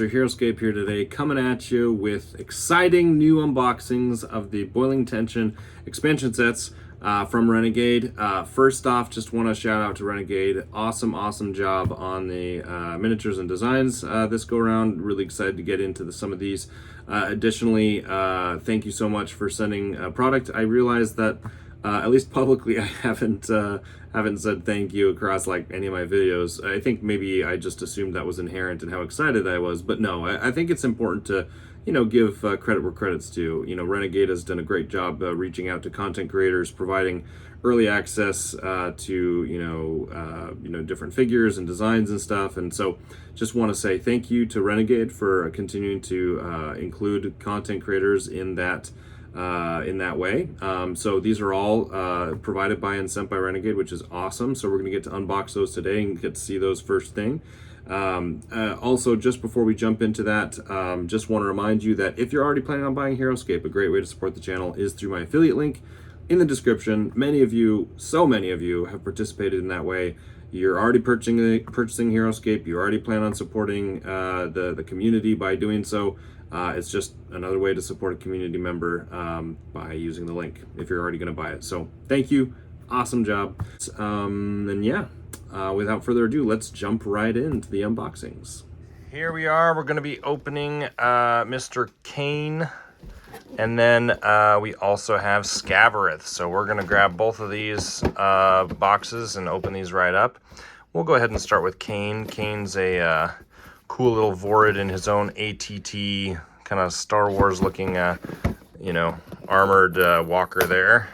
Mr. Heroscape here today, coming at you with exciting new unboxings of the Boiling Tension expansion sets from Renegade. First off, just want to shout out to Renegade. Awesome job on the miniatures and designs this go around. Really excited to get into some of these. Additionally, thank you so much for sending a product. I realized that at least publicly, I haven't said thank you across like any of my videos. I think maybe I just assumed that was inherent in how excited I was, but no, I think it's important to, give credit where credit's due. Renegade has done a great job reaching out to content creators, providing early access to different figures and designs and stuff. And so, just want to say thank you to Renegade for continuing to include content creators in that way. So these are all provided by and sent by Renegade, which is awesome. So we're going to get to unbox those today and get to see those first thing. Also, just before we jump into that, just want to remind you that if you're already planning on buying Heroscape, a great way to support the channel is through my affiliate link in the description. So many of you have participated in that way. You're already purchasing Heroscape. You already plan on supporting the community by doing so. It's just another way to support a community member by using the link if you're already going to buy it. So thank you. Awesome job. And yeah, without further ado, let's jump right into the unboxings. Here we are. We're going to be opening Mr. Kane. And then we also have Scareth. So we're going to grab both of these boxes and open these right up. We'll go ahead and start with Kane. Kane's a cool little Vorid in his own ATT kind of Star Wars looking, armored walker there.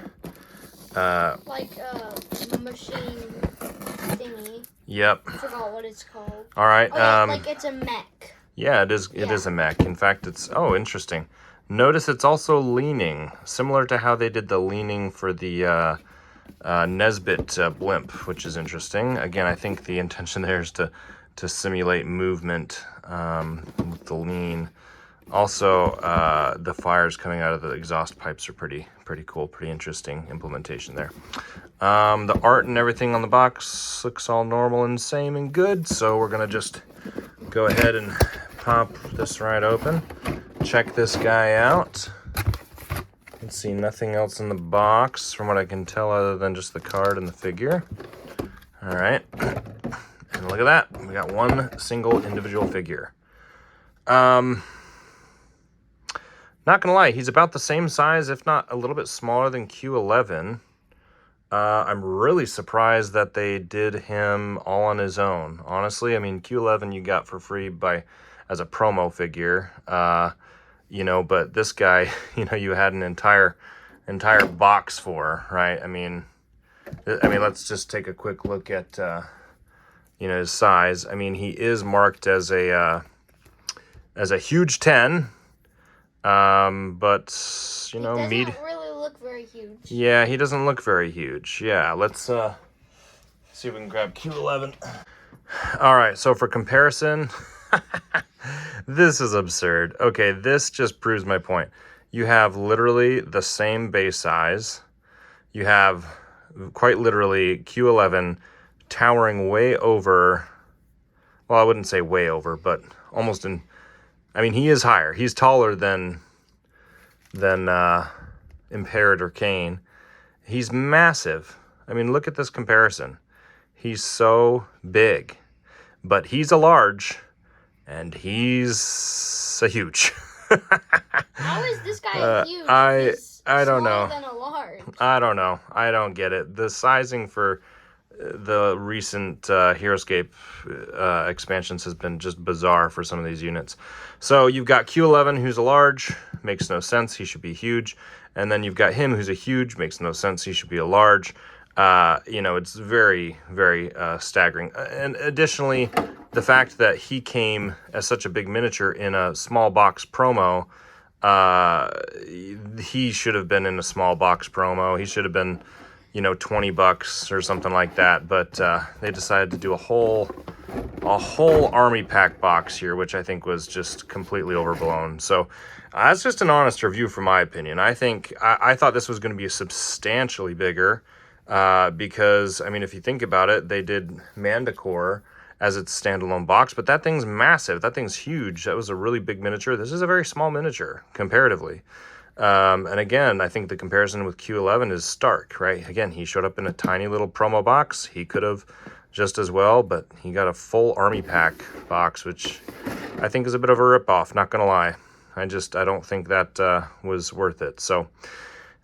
Like a machine thingy. Yep. I forgot what it's called. All right. Like it's a mech. Yeah, it is. It is a mech. In fact, it's interesting. Notice it's also leaning, similar to how they did the leaning for the Nesbit blimp, which is interesting. Again, I think the intention there is to simulate movement with the lean. Also, the fires coming out of the exhaust pipes are pretty cool, pretty interesting implementation there. The art and everything on the box looks all normal and same and good, so we're gonna just go ahead and pop this right open. Check this guy out. Let's see, nothing else in the box from what I can tell other than just the card and the figure. All right. And look at that. We got one single individual figure. Not gonna lie, he's about the same size, if not a little bit smaller than Q11. I'm really surprised that they did him all on his own. Honestly, I mean, Q11 you got for free as a promo figure. But this guy, you had an entire box for, right? I mean, let's just take a quick look at his size. I mean, he is marked as a huge 10, but he doesn't really look very huge. Yeah, he doesn't look very huge. Yeah, let's see if we can grab Q11. All right, so for comparison, this is absurd. Okay, this just proves my point. You have literally the same base size. You have quite literally Q11 towering way over, well, I wouldn't say way over, but almost he is higher. He's taller than Imperator Kane. He's massive. I mean, look at this comparison. He's so big, but he's a large, and he's a huge. How is this guy huge? I don't know. Than a large. I don't know. I don't get it. The sizing for the recent Heroscape expansions has been just bizarre for some of these units. So you've got Q11, who's a large, makes no sense, he should be huge. And then you've got him, who's a huge, makes no sense, he should be a large. It's very staggering. And additionally, the fact that he came as such a big miniature in a small box promo, he should have been in a small box promo. He should have been, $20 or something like that. But they decided to do a whole army pack box here, which I think was just completely overblown. So that's just an honest review from my opinion. I think I thought this was going to be substantially bigger because, if you think about it, they did Manticore as its standalone box, but that thing's massive. That thing's huge. That was a really big miniature. This is a very small miniature comparatively. And again, I think the comparison with Q11 is stark, right? Again, he showed up in a tiny little promo box. He could have just as well, but he got a full army pack box, which I think is a bit of a ripoff, not gonna lie. I don't think that was worth it. So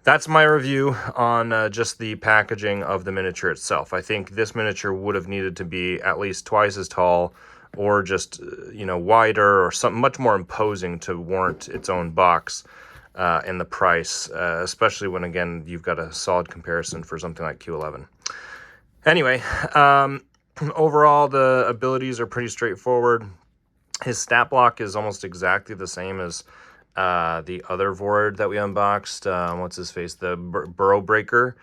that's my review on just the packaging of the miniature itself. I think this miniature would have needed to be at least twice as tall, or just wider, or something much more imposing to warrant its own box and the price, especially when, again, you've got a solid comparison for something like Q11. Anyway, overall, the abilities are pretty straightforward. His stat block is almost exactly the same as the other Void that we unboxed. What's his face? The Burrow Breaker.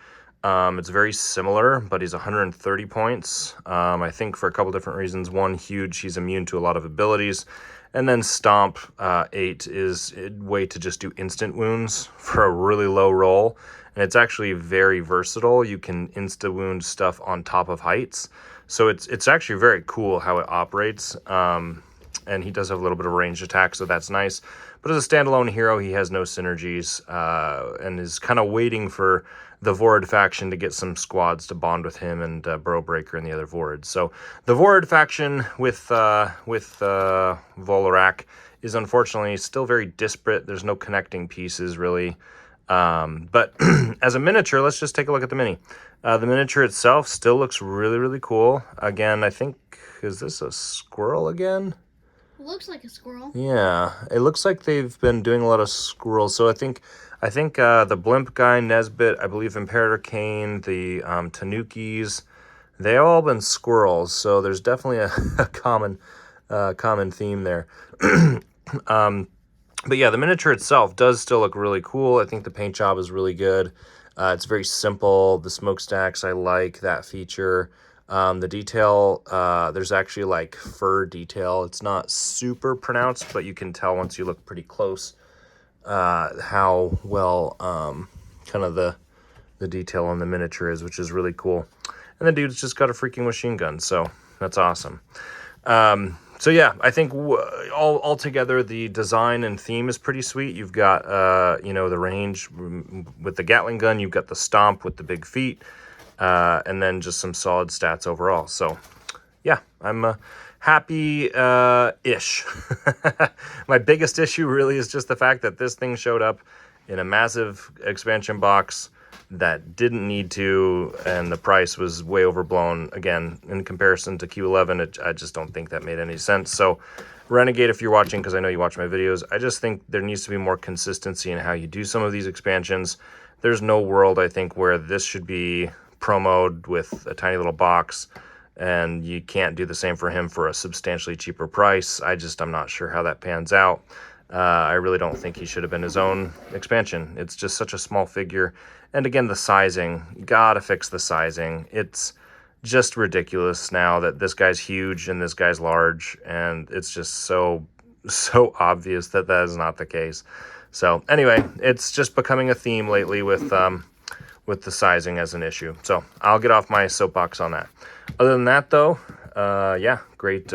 It's very similar, but he's 130 points. I think for a couple different reasons. One, huge, he's immune to a lot of abilities. And then Stomp 8 is a way to just do instant wounds for a really low roll. And it's actually very versatile. You can insta-wound stuff on top of heights. So it's actually very cool how it operates. And he does have a little bit of ranged attack, so that's nice. But as a standalone hero, he has no synergies and is kind of waiting for the Void faction to get some squads to bond with him and Burrow Breaker and the other Voids. So the Void faction with Volarak is unfortunately still very disparate. There's no connecting pieces, really. But as a miniature, let's just take a look at the mini. The miniature itself still looks really, really cool. Again, I think, is this a squirrel again? It looks like a squirrel. Yeah, it looks like they've been doing a lot of squirrels. So I think the Blimp guy, Nesbit, I believe Imperator Kane, the Tanukis, they all been squirrels. So there's definitely a common theme there. But yeah, the miniature itself does still look really cool. I think the paint job is really good. It's very simple. The smokestacks, I like that feature. The detail, there's actually like fur detail. It's not super pronounced, but you can tell once you look pretty close how well kind of the detail on the miniature is, which is really cool. And the dude's just got a freaking machine gun, so that's awesome. So yeah, I think all together the design and theme is pretty sweet. You've got the range with the Gatling gun. You've got the stomp with the big feet. And then just some solid stats overall. So, yeah, I'm happy-ish. My biggest issue really is just the fact that this thing showed up in a massive expansion box that didn't need to, and the price was way overblown. Again, in comparison to Q11, I just don't think that made any sense. So, Renegade, if you're watching, because I know you watch my videos, I just think there needs to be more consistency in how you do some of these expansions. There's no world, I think, where this should be promoed with a tiny little box, and you can't do the same for him for a substantially cheaper price. I'm not sure how that pans out. I really don't think he should have been his own expansion. It's just such a small figure. And again, the sizing, you gotta fix the sizing. It's just ridiculous now that this guy's huge and this guy's large, and it's just so obvious that is not the case. So anyway, it's just becoming a theme lately with the sizing as an issue. So I'll get off my soapbox on that. Other than that, though, yeah, great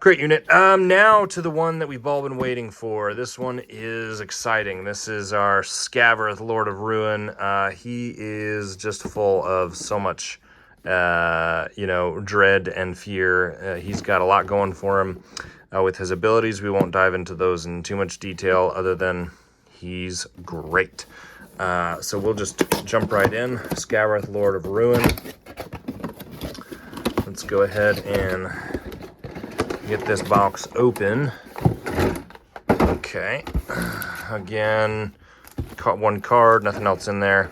unit. Now to the one that we've all been waiting for. This one is exciting. This is our Scareth, Lord of Ruin. He is just full of so much, dread and fear. He's got a lot going for him with his abilities. We won't dive into those in too much detail, other than he's great. So we'll just jump right in. Scareth, Lord of Ruin. Let's go ahead and get this box open. Okay. Again, caught one card, nothing else in there.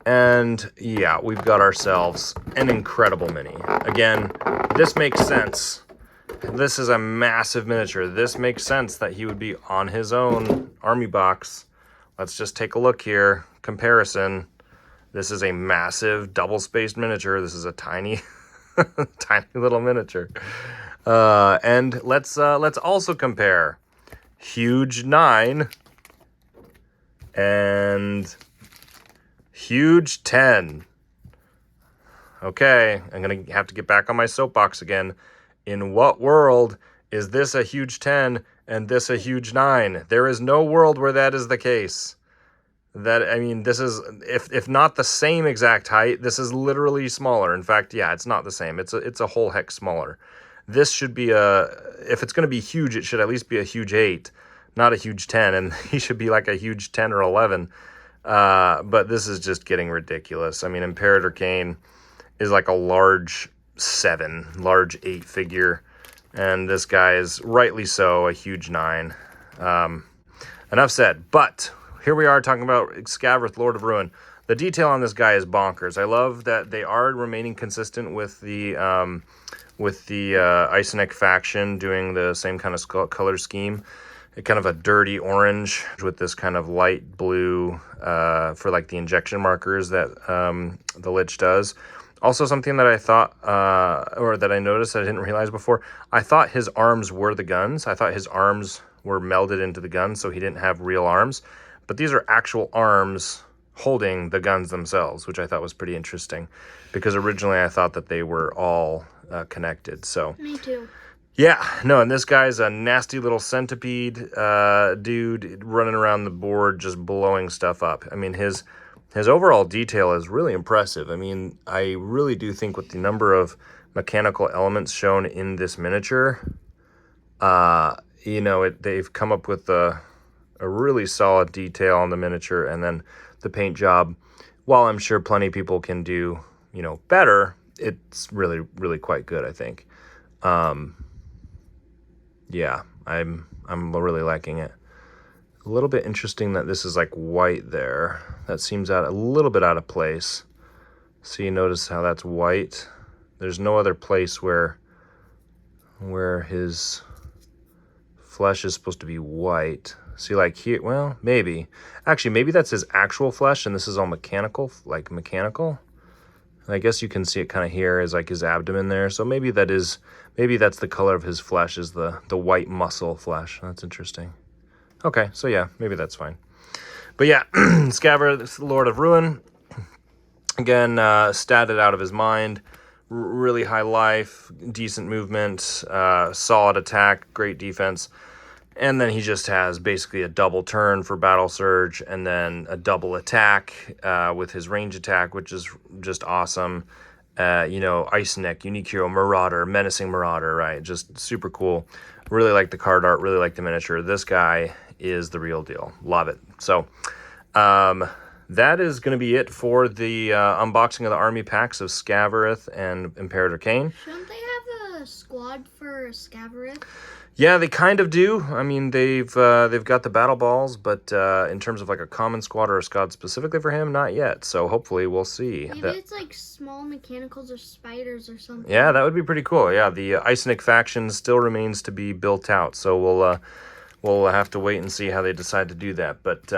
And yeah, we've got ourselves an incredible mini. Again, this makes sense. This is a massive miniature. This makes sense that he would be on his own army box. Let's just take a look here. Comparison. This is a massive double-spaced miniature. This is a tiny, tiny little miniature. And let's also compare huge 9 and huge 10. Okay, I'm going to have to get back on my soapbox again. In what world is this a huge 10 and this a huge 9? There is no world where that is the case. I mean, this is, if not the same exact height, this is literally smaller. In fact, yeah, it's not the same. It's a whole heck smaller. This should be if it's going to be huge, it should at least be a huge 8, not a huge 10, and he should be like a huge 10 or 11. But this is just getting ridiculous. I mean, Imperator Kane is like a large 7, large 8 figure, and this guy is rightly so a huge 9. Enough said, but here we are talking about Scareth, Lord of Ruin. The detail on this guy is bonkers. I love that they are remaining consistent with the Icenic faction, doing the same kind of color scheme. Kind of a dirty orange with this kind of light blue for like the injection markers that the Lich does. Also something that I thought, or that I noticed that I didn't realize before, I thought his arms were the guns. I thought his arms were melded into the guns, so he didn't have real arms. But these are actual arms holding the guns themselves, which I thought was pretty interesting. Because originally I thought that they were all connected. So me too. Yeah, no, and this guy's a nasty little centipede dude running around the board just blowing stuff up. I mean, his overall detail is really impressive. I mean, I really do think with the number of mechanical elements shown in this miniature, you know, they've come up with a really solid detail on the miniature, and then the paint job, while I'm sure plenty of people can do, you know, better, it's really, really quite good, I think. Yeah, I'm really liking it. A little bit interesting that this is like white there. That seems a little bit out of place. So you notice how that's white. There's no other place where his flesh is supposed to be white. See, like here, well, maybe. Actually, maybe that's his actual flesh and this is all mechanical, like mechanical. I guess you can see it kind of here as like his abdomen there. So maybe that's the color of his flesh, is the white muscle flesh. That's interesting. Okay, so yeah, maybe that's fine. But yeah, Scareth, Lord of Ruin, again, statted out of his mind. Really high life, decent movement, solid attack, great defense. And then he just has basically a double turn for Battle Surge, and then a double attack with his range attack, which is just awesome. You know, Icenic, Unique Hero, Marauder, Menacing Marauder, right? Just super cool. Really like the card art, really like the miniature. This guy is the real deal. Love it. So that is going to be it for the unboxing of the army packs of Scareth and Imperator Kane. Shouldn't they have a squad for Scareth? Yeah, they kind of do. I mean, they've got the battle balls, but in terms of like a common squad or a squad specifically for him, not yet. So hopefully we'll see. Maybe it's like small mechanicals or spiders or something. Yeah, that would be pretty cool. Yeah, the Icenic faction still remains to be built out, so we'll have to wait and see how they decide to do that. But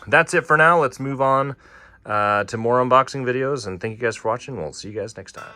that's it for now. Let's move on to more unboxing videos, and thank you guys for watching. We'll see you guys next time.